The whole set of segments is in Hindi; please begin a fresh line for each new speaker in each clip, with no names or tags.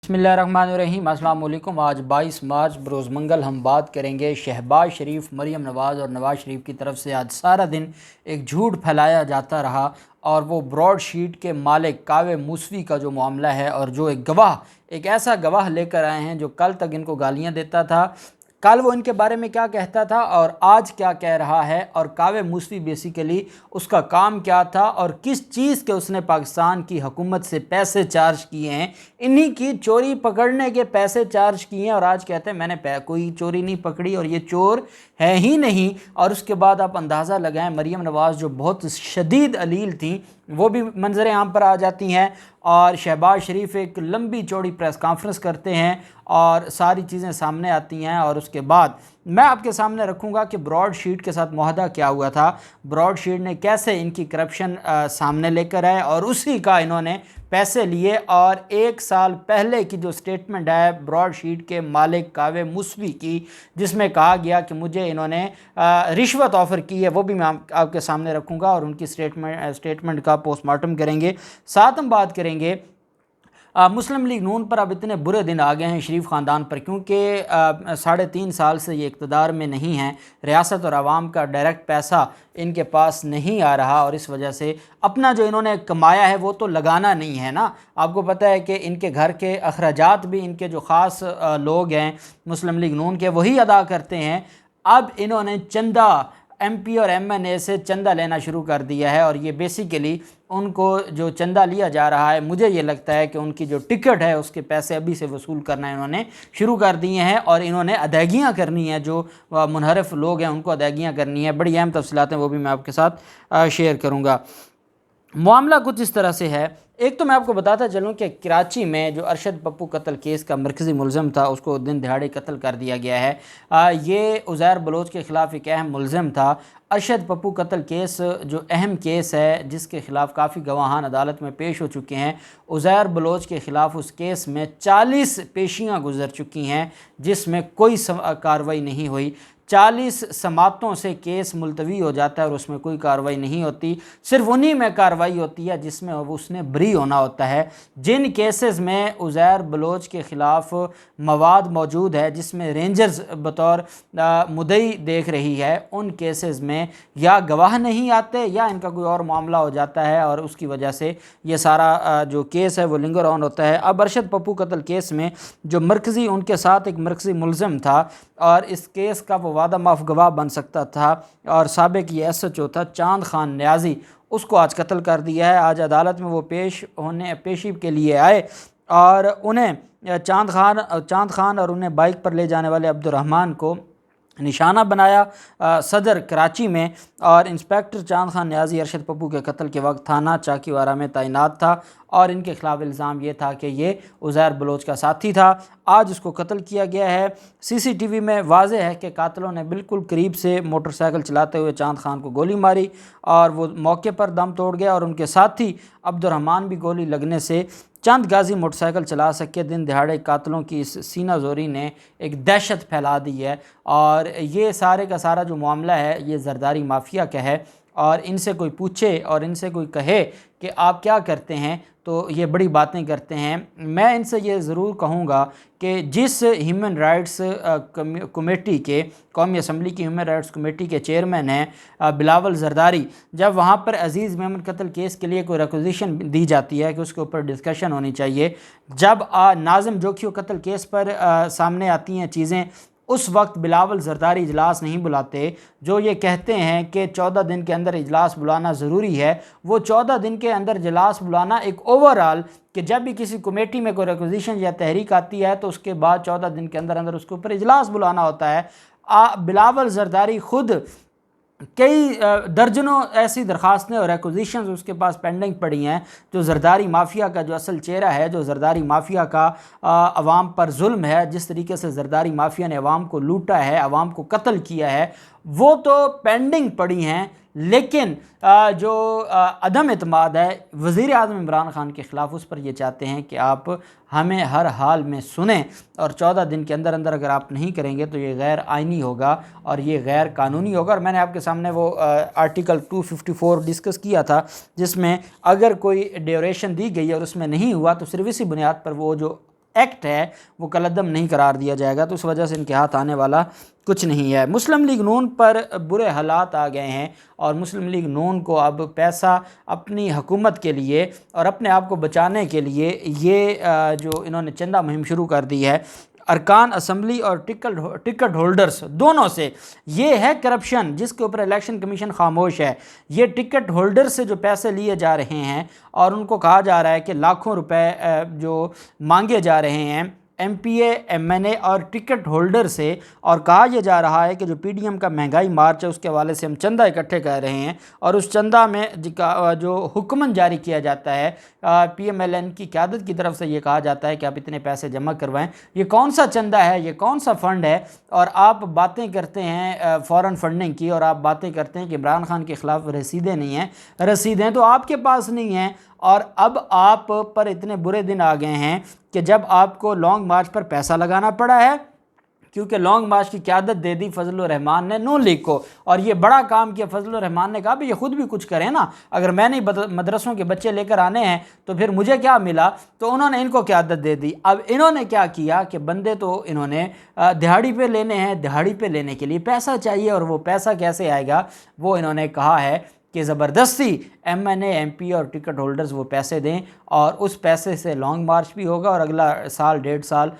बिस्मिल्लाहिर्रहमानिर्रहीम। अस्सलाम वालेकुम। आज 22 मार्च बरोज़ मंगल हम बात करेंगे शहबाज शरीफ, मरीम नवाज़ और नवाज़ शरीफ की तरफ से आज सारा दिन एक झूठ फैलाया जाता रहा और वो ब्रॉडशीट के मालिक कावे मूसवी का जो मामला है और जो एक ऐसा गवाह लेकर आए हैं जो कल तक इनको गालियां देता था, कल वो इनके बारे में क्या कहता था और आज क्या कह रहा है, और कावे मूसवी बेसिकली उसका काम क्या था और किस चीज़ के उसने पाकिस्तान की हुकूमत से पैसे चार्ज किए हैं, इन्हीं की चोरी पकड़ने के पैसे चार्ज किए हैं। और आज कहते हैं मैंने कोई चोरी नहीं पकड़ी और ये चोर है ही नहीं। और उसके बाद आप अंदाज़ा लगाएं, मरीम नवाज़ जो बहुत शदीद अलील थी वो भी मंजर आम पर आ जाती हैं और शहबाज शरीफ एक लंबी चौड़ी प्रेस कॉन्फ्रेंस करते हैं और सारी चीज़ें सामने आती हैं। और उसके बाद मैं आपके सामने रखूँगा कि ब्रॉडशीट के साथ मुआहदा क्या हुआ था, ब्रॉडशीट ने कैसे इनकी करप्शन सामने लेकर आए और उसी का इन्होंने पैसे लिए। और एक साल पहले की जो स्टेटमेंट है ब्रॉडशीट के मालिक कावे मूसवी की, जिसमें कहा गया कि मुझे इन्होंने रिश्वत ऑफ़र की है, वो भी मैं आपके सामने रखूँगा और उनकी स्टेटमेंट का पोस्टमार्टम करेंगे। साथ हम बात करेंगे मुस्लिम लीग नून पर अब इतने बुरे दिन आ गए हैं शरीफ ख़ानदान पर, क्योंकि 3.5 साल से ये इक़्तिदार में नहीं हैं, रियासत और आवाम का डायरेक्ट पैसा इनके पास नहीं आ रहा और इस वजह से अपना जो इन्होंने कमाया है वो तो लगाना नहीं है ना। आपको पता है कि इनके घर के अखराजात भी इनके जो ख़ास लोग हैं मुस्लिम लीग नून के वही अदा करते हैं। अब इन्होंने चंदा MP और MNA से चंदा लेना शुरू कर दिया है और ये बेसिकली उनको जो चंदा लिया जा रहा है, मुझे ये लगता है कि उनकी जो टिकट है उसके पैसे अभी से वसूल करना इन्होंने शुरू कर दिए हैं और इन्होंने अदायगियाँ करनी है, जो मुनहरफ लोग हैं उनको अदायगियाँ करनी है। बड़ी अहम तफसीलात हैं, वो भी मैं आपके साथ शेयर करूँगा। मामला कुछ इस तरह से है। एक तो मैं आपको बताता चलूँ कि कराची में जो अरशद पप्पू कत्ल केस का मरकज़ी मुलज़म था उसको दिन दिहाड़े कत्ल कर दिया गया है। ये उज़ैर बलोच के ख़िलाफ़ एक अहम मुलज़म था। अरशद पप्पू कत्ल केस जो अहम केस है जिसके ख़िलाफ़ काफ़ी गवाहान अदालत में पेश हो चुके हैं, उज़ैर बलोच के ख़िलाफ़ उस केस में 40 पेशियाँ गुजर चुकी हैं जिसमें कोई कार्रवाई नहीं हुई। 40 समातों से केस मुलतवी हो जाता है और उसमें कोई कार्रवाई नहीं होती। सिर्फ उन्हीं में कार्रवाई होती है जिसमें उसने बरी होना होता है। जिन केसेस में उज़ैर बलोच के ख़िलाफ़ मवाद मौजूद है जिसमें रेंजर्स बतौर मुद्दई देख रही है, उन केसेस में या गवाह नहीं आते या इनका कोई और मामला हो जाता है और उसकी वजह से ये सारा जो केस है वो लिंगर ऑन होता है। अब अरशद पप्पू कत्ल केस में जो मरकज़ी उनके साथ एक मरकज़ी मुलज़म था और इस केस का वो वादा माफ गवाह बन सकता था और साबिक ये SHO था चांद खान न्याजी, उसको आज कत्ल कर दिया है। आज अदालत में वो पेशी के लिए आए और उन्हें चांद खान और उन्हें बाइक पर ले जाने वाले अब्दुर्रहमान को निशाना बनाया सदर कराची में। और इंस्पेक्टर चांद खान न्याजी अरशद पप्पू के कत्ल के वक्त थाना चाकीवारा में तैनात था और इनके ख़िलाफ़ इल्ज़ाम ये था कि ये उज़ैर बलोच का साथी था। आज उसको कत्ल किया गया है। CCTV में वाज़ेह है कि कातिलों ने बिल्कुल करीब से मोटरसाइकिल चलाते हुए चांद खान को गोली मारी और वो मौके पर दम तोड़ गया और उनके साथी अब्दुर्रहमान भी गोली लगने से चंद गाजी मोटरसाइकिल चला सके। दिन दिहाड़े कातिलों की इस सीना जोरी ने एक दहशत फैला दी है और ये सारे का सारा जो मामला है ये जरदारी माफिया का है। और इनसे कोई पूछे और इनसे कोई कहे कि आप क्या करते हैं तो ये बड़ी बातें करते हैं। मैं इनसे ये ज़रूर कहूँगा कि जिस ह्यूमन राइट्स कमेटी के, कौमी असम्बली की ह्यूमन राइट्स कमेटी के चेयरमैन हैं बिलावल जरदारी, जब वहाँ पर अजीज़ मेमन कत्ल केस के लिए कोई रिक्वेजिशन दी जाती है कि उसके ऊपर डिस्कशन होनी चाहिए, जब नाज़िम जोखियो कत्ल केस पर सामने आती हैं चीज़ें, उस वक्त बिलावल जरदारी इजलास नहीं बुलाते। जो ये कहते हैं कि 14 दिन के अंदर इजलास बुलाना ज़रूरी है, वो 14 दिन के अंदर इजलास बुलाना एक ओवरऑल कि जब भी किसी कमेटी में कोई रिक्वेजिशन या तहरीक आती है तो उसके बाद 14 दिन के अंदर अंदर उसके ऊपर इजलास बुलाना होता है। बिलावल जरदारी खुद कई दर्जनों ऐसी दरख्वास्तें और एक्विजिशंस उसके पास पेंडिंग पड़ी हैं। जो जरदारी माफिया का जो असल चेहरा है, जो जरदारी माफिया का अवाम पर जुल्म है, जिस तरीके से जरदारी माफिया ने अवाम को लूटा है, अवाम को कत्ल किया है, वो तो पेंडिंग पड़ी हैं। लेकिन जो अदम एतमाद है वज़ीर आज़म इमरान ख़ान के ख़िलाफ़, उस पर ये चाहते हैं कि आप हमें हर हाल में सुने और 14 दिन के अंदर अंदर अगर आप नहीं करेंगे तो ये गैर आइनी होगा और ये गैर कानूनी होगा। और मैंने आपके सामने वो आर्टिकल 254 डिस्कस किया था जिसमें अगर कोई ड्यूरेशन दी गई और उसमें नहीं हुआ तो सिर्फ इसी बुनियाद पर वो जो एक्ट है वो कलअदम नहीं करार दिया जाएगा, तो उस वजह से इनके हाथ आने वाला कुछ नहीं है। मुस्लिम लीग नून पर बुरे हालात आ गए हैं और मुस्लिम लीग नून को अब पैसा अपनी हुकूमत के लिए और अपने आप को बचाने के लिए ये जो इन्होंने चंदा मुहिम शुरू कर दी है अरकान असम्बली और टिकट होल्डर्स दोनों से, ये है करप्शन जिसके ऊपर इलेक्शन कमीशन खामोश है। ये टिकट होल्डर से जो पैसे लिए जा रहे हैं और उनको कहा जा रहा है कि लाखों रुपए जो मांगे जा रहे हैं MPA MNA और टिकट होल्डर से, और कहा यह जा रहा है कि जो PDM का महंगाई मार्च है उसके हवाले से हम चंदा इकट्ठे कर रहे हैं और उस चंदा में जो हुक्मन जारी किया जाता है PMLN की क़यादत की तरफ से ये कहा जाता है कि आप इतने पैसे जमा करवाएं। ये कौन सा चंदा है, ये कौन सा फ़ंड है? और आप बातें करते हैं फ़ॉरेन फंडिंग की और आप बातें करते हैं कि इमरान खान के ख़िलाफ़ रसीदें नहीं हैं। रसीदें तो आपके पास नहीं हैं और अब आप पर इतने बुरे दिन आ गए हैं कि जब आपको लॉन्ग मार्च पर पैसा लगाना पड़ा है, क्योंकि लॉन्ग मार्च की क़यादत दे दी फजलुर रहमान ने नून लीग को, और ये बड़ा काम किया। फजलुर रहमान ने कहा भी ये खुद भी कुछ करें ना, अगर मैंने मदरसों के बच्चे लेकर आने हैं तो फिर मुझे क्या मिला, तो उन्होंने इनको क़यादत दे दी। अब इन्होंने क्या किया कि बंदे तो इन्होंने दिहाड़ी पे लेने हैं, दिहाड़ी पे लेने के लिए पैसा चाहिए, और वो पैसा कैसे आएगा वो इन्होंने कहा है कि ज़बरदस्ती MNA MP और टिकट होल्डर्स वो पैसे दें और उस पैसे से लॉन्ग मार्च भी होगा और अगला साल 1.5 साल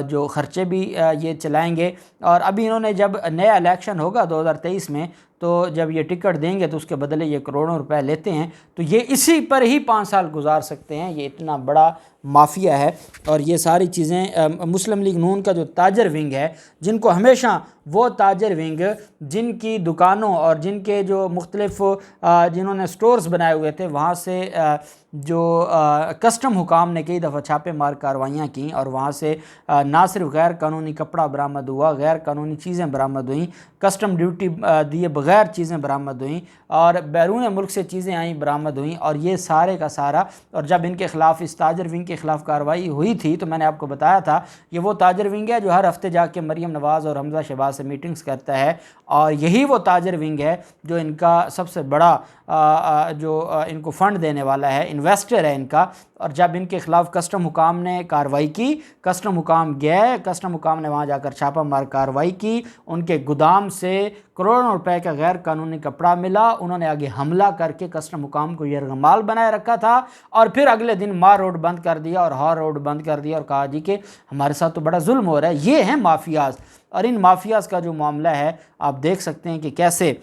जो ख़र्चे भी ये चलाएंगे। और अभी इन्होंने जब नया इलेक्शन होगा 2023 में, तो जब ये टिकट देंगे तो उसके बदले ये करोड़ों रुपए लेते हैं, तो ये इसी पर ही 5 साल गुजार सकते हैं। ये इतना बड़ा माफिया है। और ये सारी चीज़ें मुस्लिम लीग नून का जो ताजर विंग है, जिनको हमेशा वो ताजर विंग जिनकी दुकानों और जिनके जो मुख्तलिफ जिन्होंने स्टोर्स बनाए हुए थे वहाँ से जो कस्टम हुकाम ने कई दफ़ा छापे मार कार्रवाइयाँ की और वहाँ से ना सिर्फ गैर कानूनी कपड़ा बरामद हुआ, गैर कानूनी चीज़ें बरामद हुई, कस्टम ड्यूटी दिए बगैर चीज़ें बरामद हुई और बैरून मुल्क से चीज़ें आई बरामद हुई। और ये सारे का सारा, और जब इनके ख़िलाफ़ इस ताजर विंग के ख़िलाफ़ कार्रवाई हुई थी तो मैंने आपको बताया था ये वो ताजर विंग है जो हर हफ्ते जाके मरीम नवाज़ और हमजा शहबाज से मीटिंग्स करता है, और यही वो ताजर विंग है जो इनका सबसे बड़ा जो इनको फ़ंड देने वाला है, इन्वेस्टर है इनका। और जब इनके ख़िलाफ़ कस्टम हुकाम ने कार्रवाई की, कस्टम हुकाम गए, कस्टम हुकाम ने वहाँ जाकर छापा मार कार्रवाई की, उनके गोदाम से करोड़ों रुपए का गैर कानूनी कपड़ा मिला, उन्होंने आगे हमला करके कस्टम हुकाम को यरगमाल बनाए रखा था और फिर अगले दिन मार रोड बंद कर दिया और हॉर रोड बंद कर दिया और कहा जी कि हमारे साथ तो बड़ा जुल्म हो रहा है। ये हैं माफियाज़, और इन माफियाज़ का जो मामला है आप देख सकते हैं कि कैसे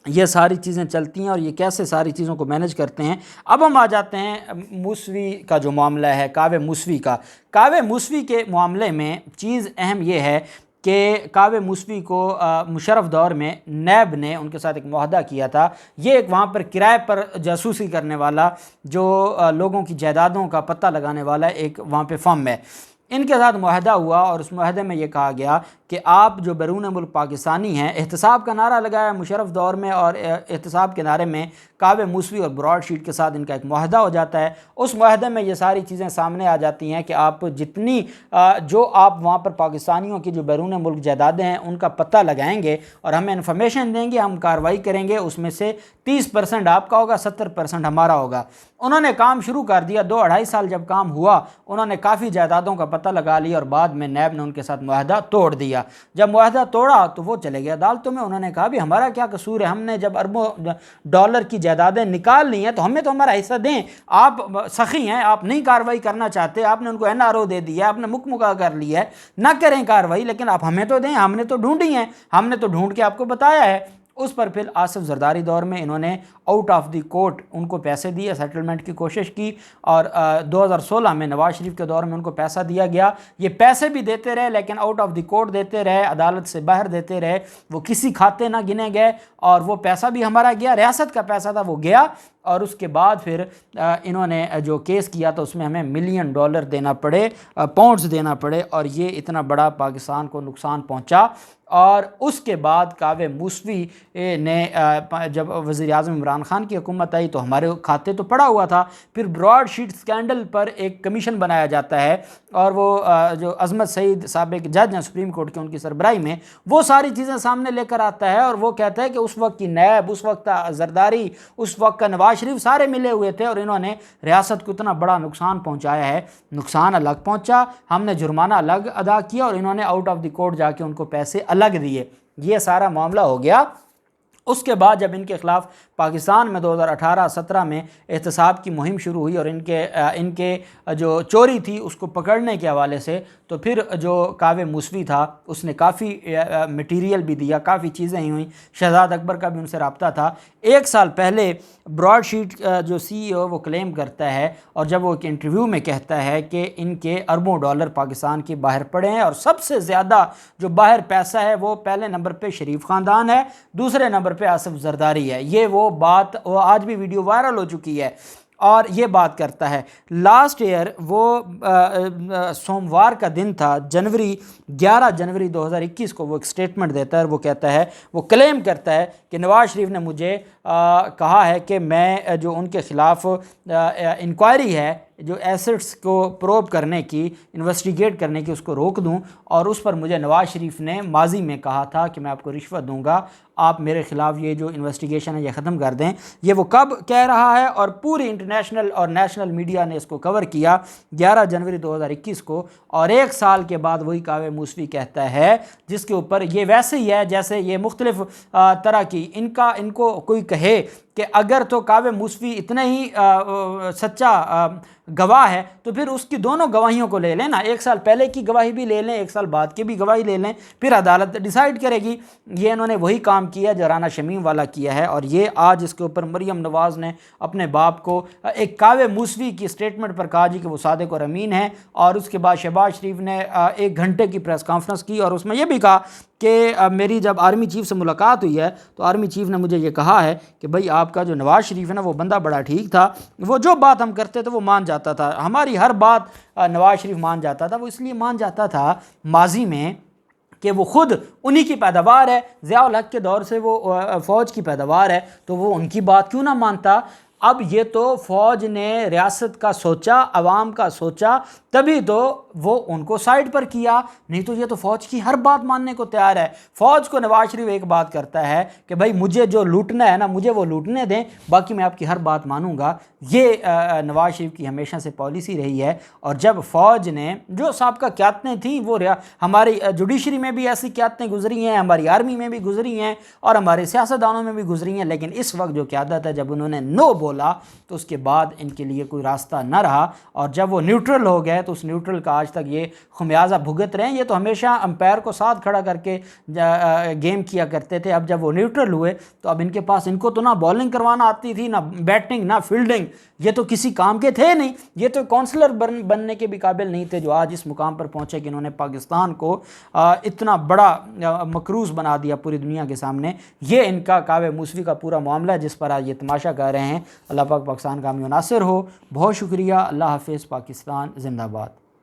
ये सारी चीज़ें चलती हैं और ये कैसे सारी चीज़ों को मैनेज करते हैं। अब हम आ जाते हैं मूसवी का जो मामला है, कावे मूसवी का। कावे मूसवी के मामले में चीज़ अहम ये है कि कावे मूसवी को मुशर्रफ दौर में नैब ने उनके साथ एक मुआहदा किया था। ये एक वहाँ पर किराए पर जासूसी करने वाला, जो लोगों की जायदादों का पता लगाने वाला एक वहाँ पे फर्म है, इनके साथ मुआहदा हुआ और उस मुआहदे में ये कहा गया कि आप जो बैरून मुल्क पाकिस्तानी हैं, एहतसाब का नारा लगाया मुशर्रफ दौर में, और एहतसाब के नारे में कावे मूसवी और ब्रॉडशीट के साथ इनका एक मुआहदा हो जाता है। उस मुआहदे में ये सारी चीज़ें सामने आ जाती हैं कि आप जितनी जो आप वहाँ पर पाकिस्तानियों की जो बैरून मुल्क जायदादें हैं उनका पता लगाएंगे और हमें इन्फॉर्मेशन देंगे, हम कार्रवाई करेंगे, उसमें से 30% आपका होगा, 70% हमारा होगा। उन्होंने काम शुरू कर दिया। 2-2.5 साल जब काम हुआ उन्होंने काफ़ी जायदादों का पता लगा लिया और बाद में नैब ने उनके साथ मुआहदा तोड़ दिया। जब मुआहदा तोड़ा तो वो चले गए अदालतों में। उन्होंने कहा भी हमारा क्या कसूर है, हमने जब अरबों डॉलर की जायदादें निकाल ली हैं तो हमें तो हमारा हिस्सा दें। आप सखी हैं, आप नहीं कार्रवाई करना चाहते, आपने उनको NRO दे दिया, आपने मुकमुका कर लिया है, ना करें कार्रवाई, लेकिन आप हमें तो दें, हमने तो ढूंढी है, हमने तो ढूंढ के आपको बताया है। उस पर फिर आसिफ जरदारी दौर में इन्होंने आउट ऑफ द कोर्ट उनको पैसे दिए, सेटलमेंट की कोशिश की, और 2016 में नवाज शरीफ के दौर में उनको पैसा दिया गया। ये पैसे भी देते रहे लेकिन आउट ऑफ द कोर्ट देते रहे, अदालत से बाहर देते रहे, वो किसी खाते ना गिने गए और वो पैसा भी हमारा गया, रियासत का पैसा था वो गया। और उसके बाद फिर इन्होंने जो केस किया तो उसमें हमें $1 मिलियन देना पड़े, पाउंड्स देना पड़े, और ये इतना बड़ा पाकिस्तान को नुकसान पहुंचा। और उसके बाद कावे मूसवी ने जब वज़ीर-ए-आज़म इमरान खान की हुकूमत आई तो हमारे खाते तो पड़ा हुआ था। फिर ब्रॉडशीट स्कैंडल पर एक कमीशन बनाया जाता है और वो जो अज़मत सईद साबिक़ जज हैं सुप्रीम कोर्ट के, उनकी सरबराही में वो सारी चीज़ें सामने लेकर आता है और वो कहता है कि उस वक्त की नैब, उस वक्त का जरदारी, उस वक्त का नवाज शरीफ सारे मिले हुए थे और इन्होंने रियासत को इतना बड़ा नुकसान पहुँचाया है। नुकसान अलग पहुँचा, हमने जुर्माना अलग अदा किया और इन्होंने आउट ऑफ द कोर्ट जाके उनको पैसे अलग दिए। ये सारा मामला हो गया। उसके बाद जब इनके ख़िलाफ़ पाकिस्तान में 2018-17 में एहतसाब की मुहिम शुरू हुई और इनके जो चोरी थी उसको पकड़ने के हवाले से, तो फिर जो कावे मूसवी था उसने काफ़ी मटीरियल भी दिया, काफ़ी चीज़ें ही हुई। शहजाद अकबर का भी उनसे रब्ता था। 1 साल पहले ब्रॉडशीट जो CEO वो क्लेम करता है और जब वो एक इंटरव्यू में कहता है कि इनके अरबों डॉलर पाकिस्तान के बाहर पड़े हैं और सबसे ज़्यादा जो बाहर पैसा है वो पहले नंबर पे शरीफ ख़ानदान है, दूसरे नंबर पे आसिफ जरदारी है। ये वो बात, वो आज भी वीडियो वायरल हो चुकी है और ये बात करता है। लास्ट ईयर वो सोमवार का दिन था, 11 जनवरी 2021 को वो एक स्टेटमेंट देता है और वो कहता है, वो क्लेम करता है कि नवाज शरीफ ने मुझे कहा है कि मैं जो उनके ख़िलाफ़ इंक्वायरी है, जो एसेट्स को प्रोब करने की, इन्वेस्टिगेट करने की, उसको रोक दूं और उस पर मुझे नवाज शरीफ ने माजी में कहा था कि मैं आपको रिश्वत दूंगा, आप मेरे ख़िलाफ़ ये जो इन्वेस्टिगेशन है ये ख़त्म कर दें। ये वो कब कह रहा है और पूरी इंटरनेशनल और नेशनल मीडिया ने इसको कवर किया 11 जनवरी 2021 को। और 1 साल के बाद वही कावे मूसवी कहता है, जिसके ऊपर ये वैसे ही है जैसे ये मुख्तलिफ़ तरह की इनको कोई कहे कि अगर तो कावे मूसवी इतना ही सच्चा गवाह है तो फिर उसकी दोनों गवाहियों को ले लें ना, 1 साल पहले की गवाही भी ले लें, 1 साल बाद की भी गवाही ले लें, फिर अदालत डिसाइड करेगी। ये इन्होंने वही काम किया जो राना शमीम वाला किया है और ये आज इसके ऊपर मरियम नवाज़ ने अपने बाप को एक कावे मूसवी की स्टेटमेंट पर कहा जी कि वो सादिक और अमीन है। और उसके बाद शहबाज शरीफ ने 1 घंटे की प्रेस कॉन्फ्रेंस की और उसमें यह भी कहा कि मेरी जब आर्मी चीफ़ से मुलाकात हुई है तो आर्मी चीफ़ ने मुझे ये कहा है कि भाई आपका जो नवाज़ शरीफ है ना वो बंदा बड़ा ठीक था, वो जो बात हम करते थे वो मान जाता था, हमारी हर बात नवाज़ शरीफ मान जाता था। वो इसलिए मान जाता था माजी में कि वो ख़ुद उन्हीं की पैदावार है, ज़िया-उल हक़ के दौर से वो फ़ौज की पैदावार है, तो वो उनकी बात क्यों ना मानता। अब ये तो फ़ौज ने रियासत का सोचा, अवाम का सोचा, तभी तो वो उनको साइड पर किया, नहीं तो ये तो फ़ौज की हर बात मानने को तैयार है। फ़ौज को नवाज शरीफ एक बात करता है कि भाई मुझे जो लूटना है ना मुझे वो लूटने दें, बाकी मैं आपकी हर बात मानूंगा। ये नवाज शरीफ की हमेशा से पॉलिसी रही है। और जब फ़ौज ने जो साबिक़ा क़यादतें थीं वो हमारी जुडिशरी में भी ऐसी क़यादतें गुजरी हैं, हमारी आर्मी में भी गुजरी हैं और हमारे सियासतदानों में भी गुजरी हैं, लेकिन इस वक्त जो क़यादत है जब उन्होंने नो बोला तो उसके बाद इनके लिए कोई रास्ता न रहा और जब वो न्यूट्रल हो गए तो उस न्यूट्रल का आज तक ये खुमियाजा भुगत रहे हैं। ये तो हमेशा अंपायर को साथ खड़ा करके गेम किया करते थे, अब जब वो न्यूट्रल हुए तो अब इनके पास, इनको तो ना बॉलिंग करवाना आती थी, ना बैटिंग, ना फील्डिंग, ये तो किसी काम के थे नहीं, ये तो काउंसलर बनने के भी काबिल नहीं थे, जो आज इस मुकाम पर पहुँचे कि इन्होंने पाकिस्तान को इतना बड़ा मकरूज़ बना दिया पूरी दुनिया के सामने। ये इनका कावे मूसवी का पूरा मामला है जिस पर आज ये तमाशा कर रहे हैं। अल्लाह पाक पाकिस्तान का हामी नासिर हो। बहुत शुक्रिया। अल्लाह हाफ़िज़। पाकिस्तान जिंदाबाद।